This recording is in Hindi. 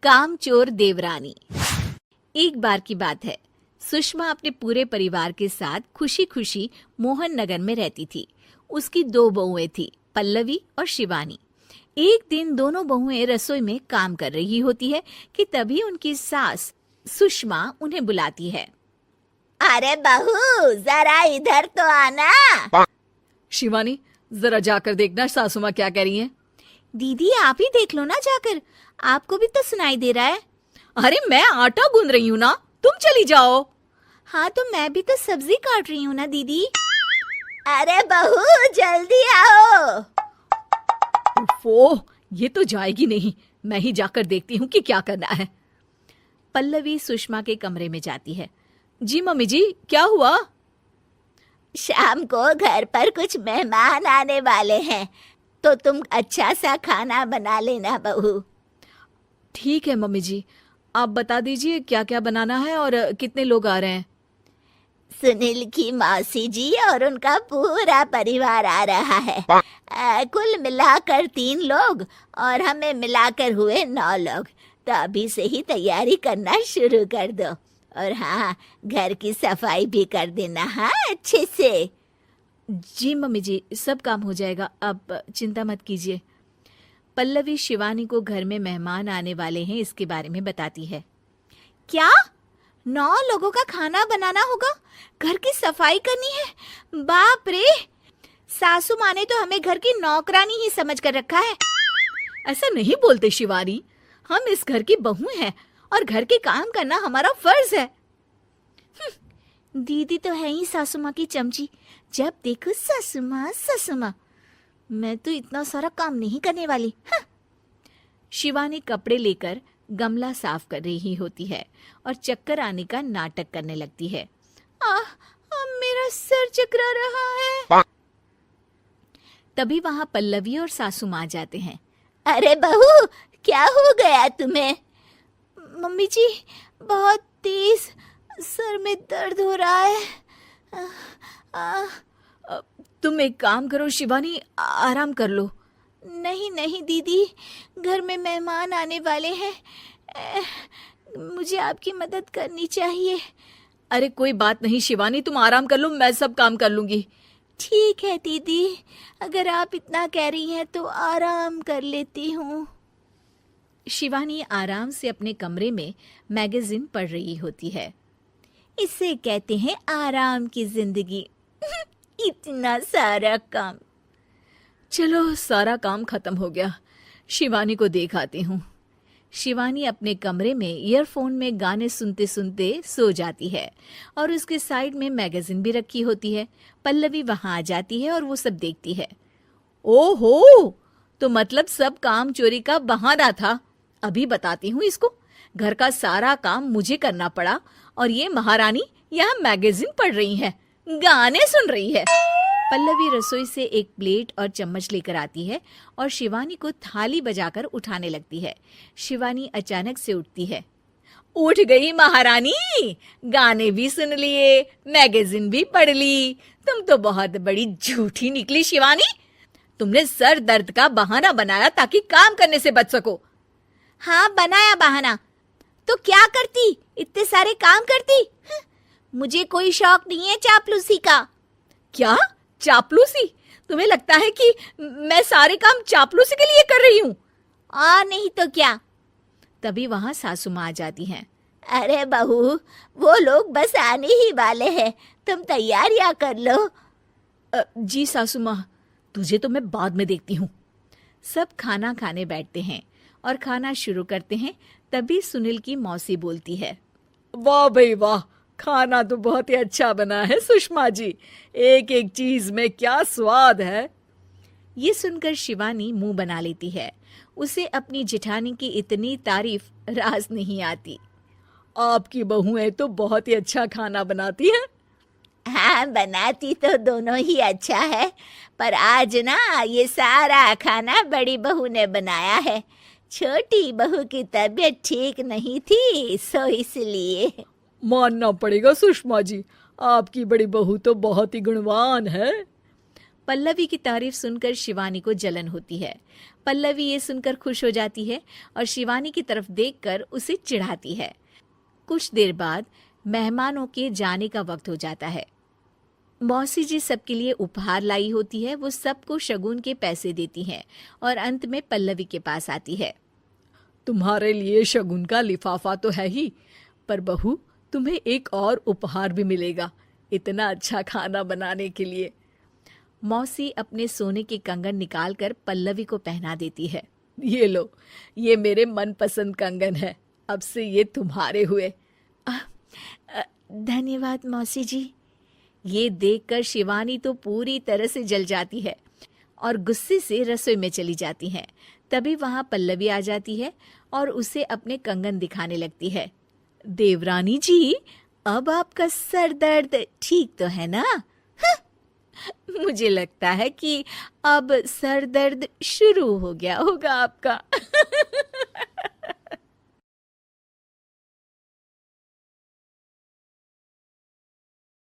कामचोर देवरानी। एक बार की बात है, सुषमा अपने पूरे परिवार के साथ खुशी खुशी मोहन नगर में रहती थी। उसकी 2 बहुएं थी, पल्लवी और शिवानी। एक दिन दोनों बहुएं रसोई में काम कर रही होती है कि तभी उनकी सास सुषमा उन्हें बुलाती है। अरे बहू, जरा इधर तो आना। शिवानी, जरा जाकर देखना सासू माँ क्या कह रही हैं। दीदी आप ही देख लो ना जाकर, आपको भी तो सुनाई दे रहा है। अरे मैं आटा गूंद रही हूँ ना, तुम चली जाओ। हाँ तो मैं भी तो सब्जी काट रही हूँ ना दीदी। अरे बहू जल्दी आओ। ओफो, ये तो जाएगी नहीं। मैं ही जाकर देखती हूँ कि क्या करना है। पल्लवी सुषमा के कमरे में जाती है। जी मम्मी जी, क्या हुआ? शाम को घर पर कुछ मेहमान आने वाले हैं, तो तुम अच्छा सा खाना बना लेना बहू। ठीक है मम्मी जी, आप बता दीजिए क्या क्या बनाना है और कितने लोग आ रहे हैं। सुनील की मौसी जी और उनका पूरा परिवार आ रहा है। कुल मिलाकर 3 लोग और हमें मिलाकर हुए 9 लोग। तो अभी से ही तैयारी करना शुरू कर दो। और हाँ, घर की सफाई भी कर देना, हाँ अच्छे से। जी मम्मी जी, सब काम हो जाएगा, आप चिंता मत कीजिए। पल्लवी शिवानी को घर में मेहमान आने वाले हैं इसके बारे में बताती है। क्या 9 लोगों का खाना बनाना होगा, घर की सफाई करनी है? बाप रे, सासू माँ ने तो हमें घर की नौकरानी ही समझ कर रखा है। ऐसा नहीं बोलते शिवानी, हम इस घर की बहू हैं और घर के काम करना हमारा फर्ज है। दीदी तो है ही सासू माँ की चमची, जब देखो सासू माँ सासू माँ। मैं तो इतना सारा काम नहीं करने वाली। शिवानी कपड़े लेकर गमला साफ कर रही होती है और चक्कर आने का नाटक करने लगती है। मेरा सर चकरा रहा है। तभी वहां पल्लवी और सासू माँ जाते हैं। अरे बहू, क्या हो गया तुम्हें? मम्मी जी, बहुत तेज सर में दर्द हो रहा है। तुम एक काम करो शिवानी, आराम कर लो। नहीं नहीं दीदी, घर में मेहमान आने वाले हैं, मुझे आपकी मदद करनी चाहिए। अरे कोई बात नहीं शिवानी, तुम आराम कर लो, मैं सब काम कर लूंगी। ठीक है दीदी, अगर आप इतना कह रही हैं तो आराम कर लेती हूँ। शिवानी आराम से अपने कमरे में मैगजीन पढ़ रही होती है। इसे कहते हैं आराम की जिंदगी। इतना सारा काम। चलो सारा काम खत्म हो गया, शिवानी को देख आती हूँ। शिवानी अपने कमरे में ईयरफोन में गाने सुनते सुनते सो जाती है और उसके साइड में मैगजीन भी रखी होती है। पल्लवी वहां आ जाती है और वो सब देखती है। ओहो, तो मतलब सब काम चोरी का बहाना था। अभी बताती हूँ इसको। घर का सारा काम मुझे करना पड़ा और ये महारानी यहाँ मैगजीन पढ़ रही है, गाने सुन रही है। पल्लवी रसोई से एक प्लेट और चम्मच लेकर आती है और शिवानी को थाली बजाकर उठाने लगती है। शिवानी अचानक से उठती है। उठ गई महारानी, गाने भी सुन लिए, मैगजीन भी पढ़ ली। तुम तो बहुत बड़ी झूठी निकली शिवानी। तुमने सर दर्द का बहाना बनाया ताकि काम करने से बच सको। हाँ बनाया बहाना, तो क्या करती, इतने सारे काम करती। मुझे कोई शौक नहीं है चापलूसी का। क्या चापलूसी? तुम्हें लगता है कि मैं सारे काम चापलूसी के लिए कर रही हूँ? नहीं तो क्या। तभी वहां सासू माँ आ जाती हैं। अरे बहू, वो लोग बस आने ही वाले हैं, तुम तैयारियां कर लो। जी सासू माँ, तुझे तो मैं बाद में देखती हूँ। सब खाना खाने बैठते हैं और खाना शुरू करते हैं। तभी सुनील की मौसी बोलती है। वाह भाई वाह, खाना तो बहुत ही अच्छा बना है सुषमा जी, एक एक चीज में क्या स्वाद है। ये सुनकर शिवानी मुंह बना लेती है। उसे अपनी जेठानी की इतनी तारीफ राज नहीं आती। आपकी बहुएं तो बहुत ही अच्छा खाना बनाती हैं। हाँ, बनाती तो दोनों ही अच्छा है, पर आज ना ये सारा खाना बड़ी बहू ने बनाया है। छोटी बहू की तबीयत ठीक नहीं थी, सो इसलिए। मानना पड़ेगा सुषमा जी, आपकी बड़ी बहू तो बहुत ही गुणवान है। पल्लवी की तारीफ सुनकर शिवानी को जलन होती है। पल्लवी ये सुनकर खुश हो जाती है और शिवानी की तरफ देखकर उसे चिढ़ाती है। कुछ देर बाद मेहमानों के जाने का वक्त हो जाता है। मौसी जी सबके लिए उपहार लाई होती है। वो सबको शगुन के पैसे देती हैं और अंत में पल्लवी के पास आती है। तुम्हारे लिए शगुन का लिफाफा तो है ही, पर बहू तुम्हें एक और उपहार भी मिलेगा इतना अच्छा खाना बनाने के लिए। मौसी अपने सोने के कंगन निकालकर पल्लवी को पहना देती है। ये लो, ये मेरे मनपसंद कंगन है, अब से ये तुम्हारे हुए। धन्यवाद मौसी जी। ये देखकर शिवानी तो पूरी तरह से जल जाती है और गुस्से से रसोई में चली जाती है। तभी वहां पल्लवी आ जाती है और उसे अपने कंगन दिखाने लगती है। देवरानी जी, अब आपका सर दर्द ठीक तो है ना? मुझे लगता है कि अब सर दर्द शुरू हो गया होगा आपका।